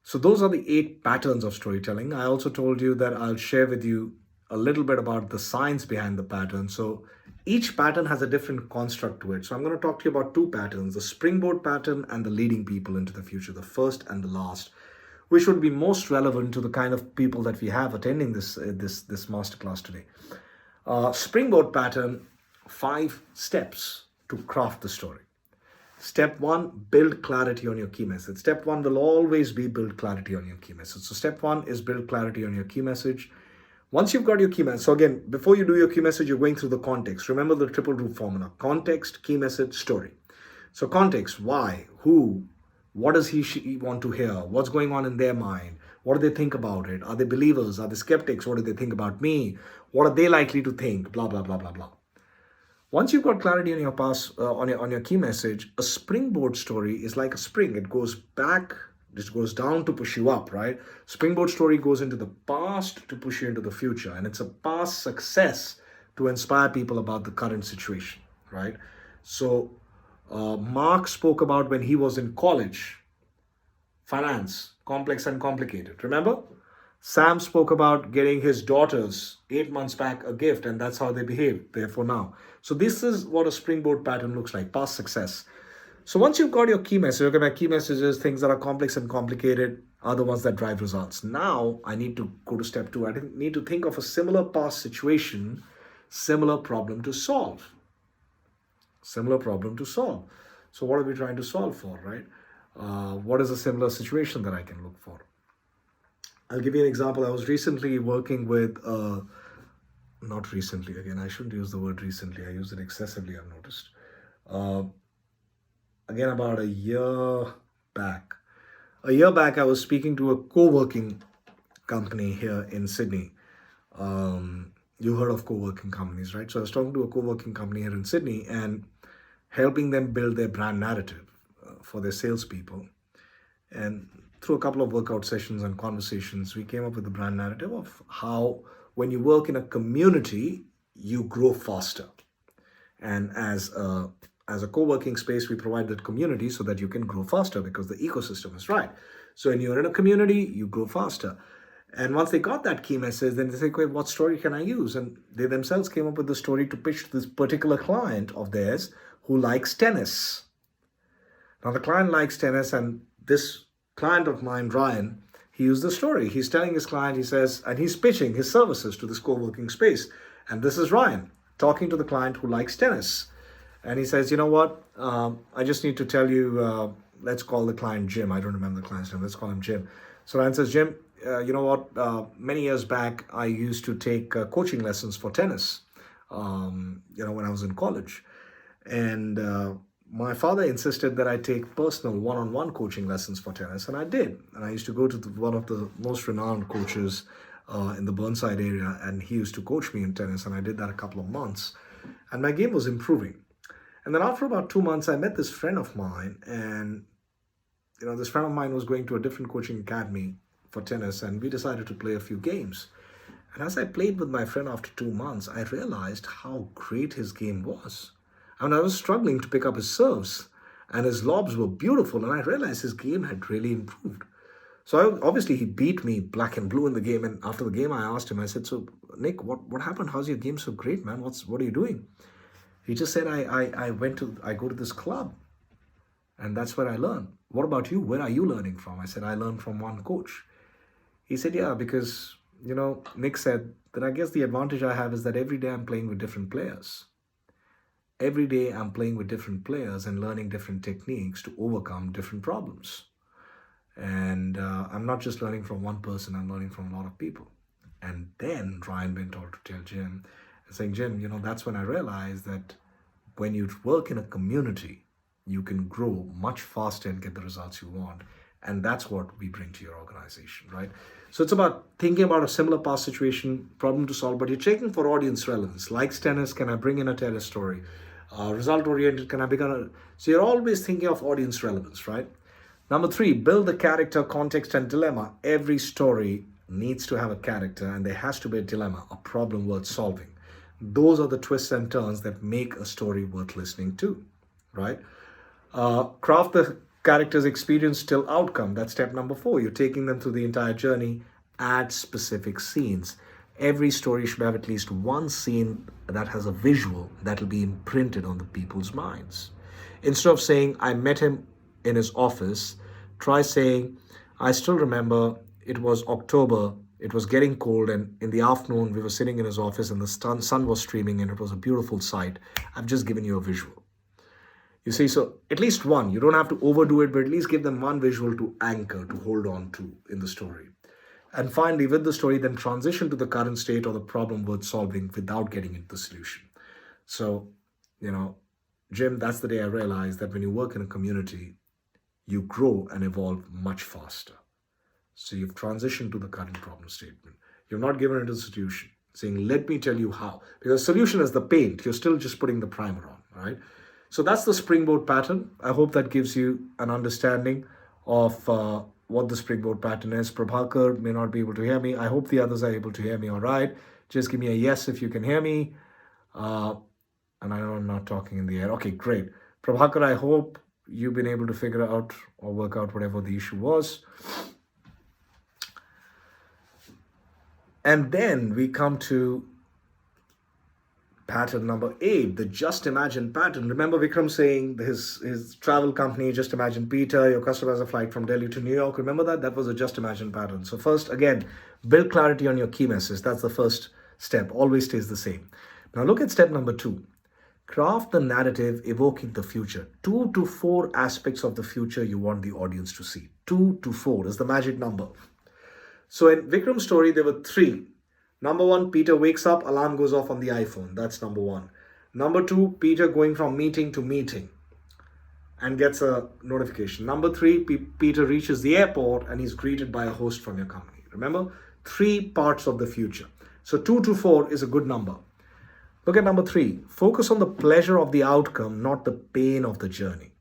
So those are the 8 patterns of storytelling. I also told you that I'll share with you a little bit about the science behind the pattern. So each pattern has a different construct to it. So I'm going to talk to you about 2 patterns, the springboard pattern and the leading people into the future, the first and the last, which would be most relevant to the kind of people that we have attending this masterclass today. Springboard pattern, 5 steps to craft the story. Step 1, build clarity on your key message. Step 1 will always be build clarity on your key message. So step 1 is build clarity on your key message. Once you've got your key message, so again, before you do your key message, you're going through the context. Remember the triple root formula: context, key message, story. So context, why, who, what does she want to hear? What's going on in their mind? What do they think about it? Are they believers? Are they skeptics? What do they think about me? What are they likely to think? Blah, blah, blah, blah, blah. Once you've got clarity on your on your key message, a springboard story is like a spring. It goes back, it goes down to push you up, right? Springboard story goes into the past to push you into the future, and it's a past success to inspire people about the current situation, right? So Mark spoke about when he was in college, finance, complex and complicated. Remember? Sam spoke about getting his daughters 8 months back a gift, and that's how they behaved, therefore now. So this is what a springboard pattern looks like, past success. So once you've got your key message, okay, my key messages, things that are complex and complicated are the ones that drive results. Now I need to go to step 2. I need to think of a similar past situation, similar problem to solve. Similar problem to solve. So what are we trying to solve for, right? What is a similar situation that I can look for? I'll give you an example. I was recently working with, not recently, again, I shouldn't use the word recently. I use it excessively, I've noticed. Again, about a year back. A year back, I was speaking to a co-working company here in Sydney. You heard of co-working companies, right? So I was talking to a co-working company here in Sydney and helping them build their brand narrative for their salespeople. And through a couple of workout sessions and conversations, we came up with the brand narrative of how when you work in a community, you grow faster. And as a co-working space, we provide that community so that you can grow faster because the ecosystem is right. So when you're in a community, you grow faster. And once they got that key message, then they say, okay, what story can I use? And they themselves came up with the story to pitch to this particular client of theirs who likes tennis. Now the client likes tennis, and this client of mine, Ryan, he used the story. He's telling his client, he says, and he's pitching his services to this co-working space. And this is Ryan talking to the client who likes tennis. And he says, you know what? I just need to tell you, let's call the client Jim. I don't remember the client's name. Let's call him Jim. So Ryan says, Jim, you know what? Many years back, I used to take coaching lessons for tennis, when I was in college. And my father insisted that I take personal one-on-one coaching lessons for tennis, and I did. And I used to go to one of the most renowned coaches in the Burnside area, and he used to coach me in tennis, and I did that a couple of months. And my game was improving. And then after about 2 months, I met this friend of mine, and this friend of mine was going to a different coaching academy for tennis, and we decided to play a few games. And as I played with my friend after 2 months, I realized how great his game was. And I was struggling to pick up his serves, and his lobs were beautiful, and I realized his game had really improved. So obviously he beat me black and blue in the game, and after the game I asked him, I said, so Nick, what happened? How's your game so great, man? What are you doing? He just said, I go to this club, and that's where I learn. What about you? Where are you learning from? I said, I learned from one coach. He said, yeah, because, Nick said that I guess the advantage I have is that every day I'm playing with different players. Every day I'm playing with different players and learning different techniques to overcome different problems. And I'm not just learning from one person, I'm learning from a lot of people. And then Ryan went on to tell Jim, saying, Jim, that's when I realized that when you work in a community, you can grow much faster and get the results you want. And that's what we bring to your organization, right? So it's about thinking about a similar past situation, problem to solve, but you're checking for audience relevance. Likes tennis, can I bring in a tennis story? Result-oriented, can I become a... So you're always thinking of audience relevance, right? Number 3, build the character, context, and dilemma. Every story needs to have a character, and there has to be a dilemma, a problem worth solving. Those are the twists and turns that make a story worth listening to, right? Craft the characters experience till outcome. That's step number 4. You're taking them through the entire journey. Add specific scenes. Every story should have at least one scene that has a visual that will be imprinted on the people's minds. Instead of saying, I met him in his office, try saying, I still remember it was October, it was getting cold, and in the afternoon we were sitting in his office and the sun was streaming and it was a beautiful sight. I've just given you a visual. You see, so at least one. You don't have to overdo it, but at least give them one visual to anchor, to hold on to in the story. And finally, with the story, then transition to the current state or the problem worth solving without getting into the solution. So, Jim, that's the day I realized that when you work in a community, you grow and evolve much faster. So you've transitioned to the current problem statement. You're not given it a solution, saying, let me tell you how. Because solution is the paint. You're still just putting the primer on, right? So that's the Springboard Pattern. I hope that gives you an understanding of what the Springboard Pattern is. Prabhakar may not be able to hear me. I hope the others are able to hear me all right. Just give me a yes if you can hear me. And I know I'm not talking in the air. Okay, great. Prabhakar, I hope you've been able to figure out or work out whatever the issue was. And then we come to pattern number 8, the Just Imagine pattern. Remember Vikram saying his travel company, Just Imagine Peter, your customer has a flight from Delhi to New York. Remember that? That was a Just Imagine pattern. So first, again, build clarity on your key message. That's the first step. Always stays the same. Now look at step number 2. Craft the narrative evoking the future. 2 to 4 aspects of the future you want the audience to see. 2 to 4 is the magic number. So in Vikram's story, there were 3. Number 1, Peter wakes up, alarm goes off on the iPhone. That's number 1. Number 2, Peter going from meeting to meeting and gets a notification. Number 3, Peter reaches the airport and he's greeted by a host from your company. Remember, 3 parts of the future. So 2 to 4 is a good number. Look at number 3. Focus on the pleasure of the outcome, not the pain of the journey.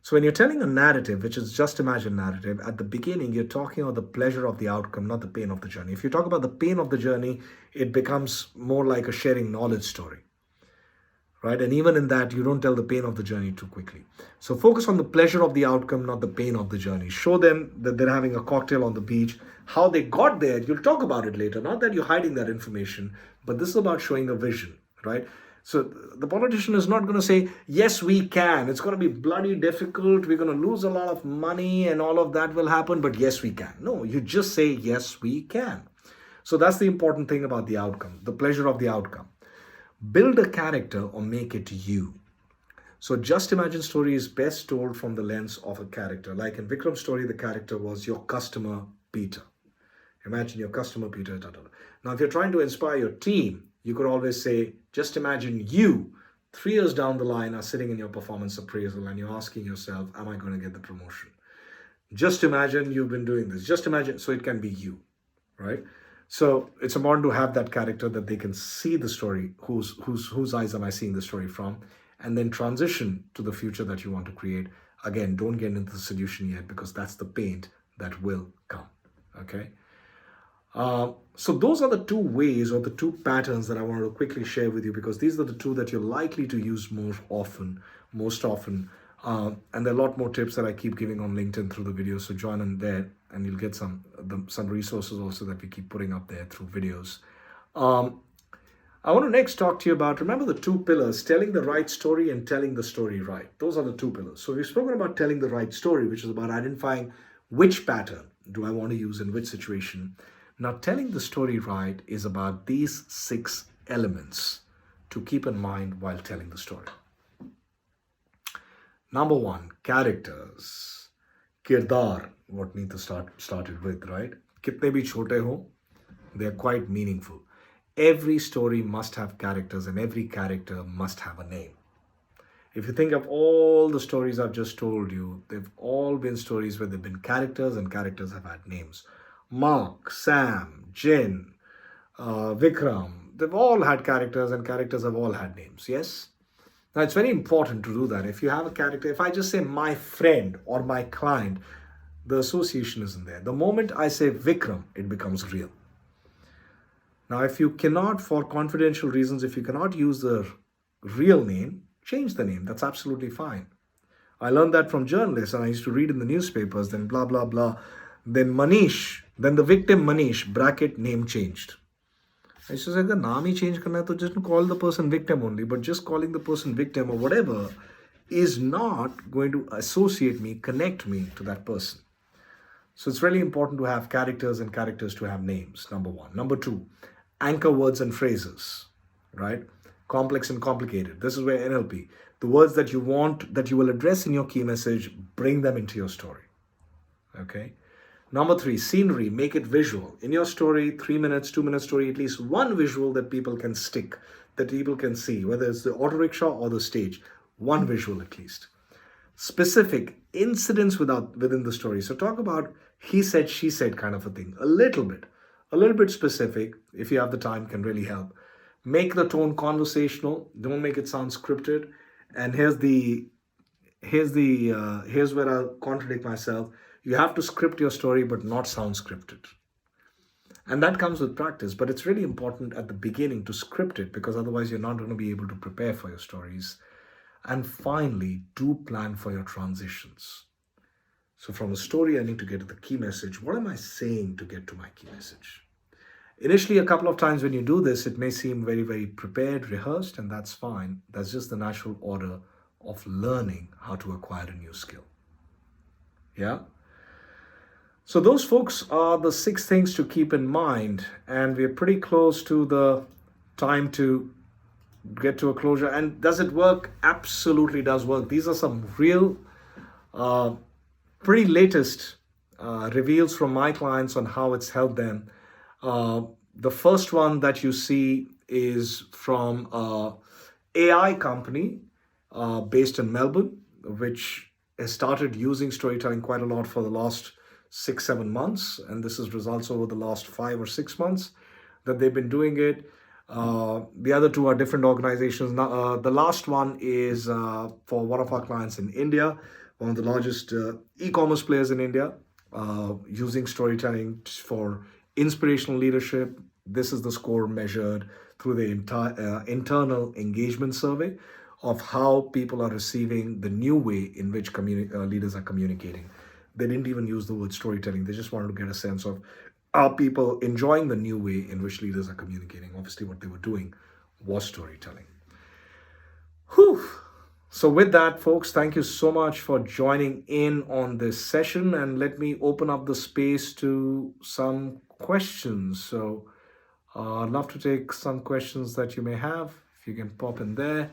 So when you're telling a narrative, which is Just Imagine narrative, at the beginning, you're talking about the pleasure of the outcome, not the pain of the journey. If you talk about the pain of the journey, it becomes more like a sharing knowledge story, right? And even in that, you don't tell the pain of the journey too quickly. So focus on the pleasure of the outcome, not the pain of the journey. Show them that they're having a cocktail on the beach. How they got there, you'll talk about it later. Not that you're hiding that information, but this is about showing a vision, right? So the politician is not going to say, yes, we can. It's going to be bloody difficult. We're going to lose a lot of money and all of that will happen. But yes, we can. No, you just say, yes, we can. So that's the important thing about the outcome, the pleasure of the outcome. Build a character or make it you. So Just Imagine story is best told from the lens of a character. Like in Vikram's story, the character was your customer, Peter. Imagine your customer, Peter. Now, if you're trying to inspire your team, you could always say, just imagine you 3 years down the line are sitting in your performance appraisal and you're asking yourself, am I going to get the promotion? Just imagine you've been doing this. Just imagine. So it can be you, right? So it's important to have that character that they can see the story. Whose eyes am I seeing the story from? And then transition to the future that you want to create. Again, don't get into the solution yet because that's the paint that will come, okay? So those are the 2 ways or the 2 patterns that I wanted to quickly share with you because these are the 2 that you're likely to use most often. And there are a lot more tips that I keep giving on LinkedIn through the videos. So join in there and you'll get some resources also that we keep putting up there through videos. I want to next talk to you about, remember the 2 pillars, telling the right story and telling the story right. Those are the 2 pillars. So we've spoken about telling the right story, which is about identifying which pattern do I want to use in which situation. Now, telling the story right is about these 6 elements to keep in mind while telling the story. Number 1, characters. Kirdar, what Neeta started with, right? Kitne bhi chote ho, they are quite meaningful. Every story must have characters and every character must have a name. If you think of all the stories I've just told you, they've all been stories where there have been characters and characters have had names. Mark, Sam, Jen, Vikram, they've all had characters and characters have all had names, yes? Now, it's very important to do that. If you have a character, if I just say my friend or my client, the association isn't there. The moment I say Vikram, it becomes real. Now, if you cannot, for confidential reasons, if you cannot use the real name, change the name. That's absolutely fine. I learned that from journalists and I used to read in the newspapers, then blah, blah, blah. Then Manish, then the victim Manish, bracket name changed. I used to say, the naam hi change karna hai, to just call the person victim only. But just calling the person victim or whatever is not going to associate me, connect me to that person. So it's really important to have characters and characters to have names, number one. Number two, anchor words and phrases, right? Complex and complicated. This is where NLP, the words that you want, that you will address in your key message, bring them into your story. Okay? Number three, scenery, make it visual. In your story, 3 minutes, 2 minute story, at least one visual that people can stick, that people can see, whether it's the auto rickshaw or the stage, one visual at least. Specific incidents within the story. So talk about he said, she said kind of a thing. A little bit specific, if you have the time, can really help. Make the tone conversational. Don't make it sound scripted. And here's where I'll contradict myself. You have to script your story, but not sound scripted. And that comes with practice, but it's really important at the beginning to script it, because otherwise you're not going to be able to prepare for your stories. And finally, do plan for your transitions. So from a story, I need to get to the key message. What am I saying to get to my key message? Initially, a couple of times when you do this, it may seem very, very prepared, rehearsed, and that's fine. That's just the natural order of learning how to acquire a new skill. Yeah? So those folks are the 6 things to keep in mind, and we're pretty close to the time to get to a closure. And does it work? Absolutely does work. These are some real, pretty latest reveals from my clients on how it's helped them. The first one that you see is from an AI company based in Melbourne, which has started using storytelling quite a lot for the last 6-7 months. And this is results over the last 5 or 6 months that they've been doing it. The other 2 are different organizations. Now, the last one is for one of our clients in India, one of the largest e-commerce players in India, using storytelling for inspirational leadership. This is the score measured through the entire internal engagement survey of how people are receiving the new way in which leaders are communicating. They didn't even use the word storytelling. They just wanted to get a sense of, are people enjoying the new way in which leaders are communicating? Obviously, what they were doing was storytelling. Whew. So with that, folks, thank you so much for joining in on this session. And let me open up the space to some questions. So I'd love to take some questions that you may have. If you can pop in there.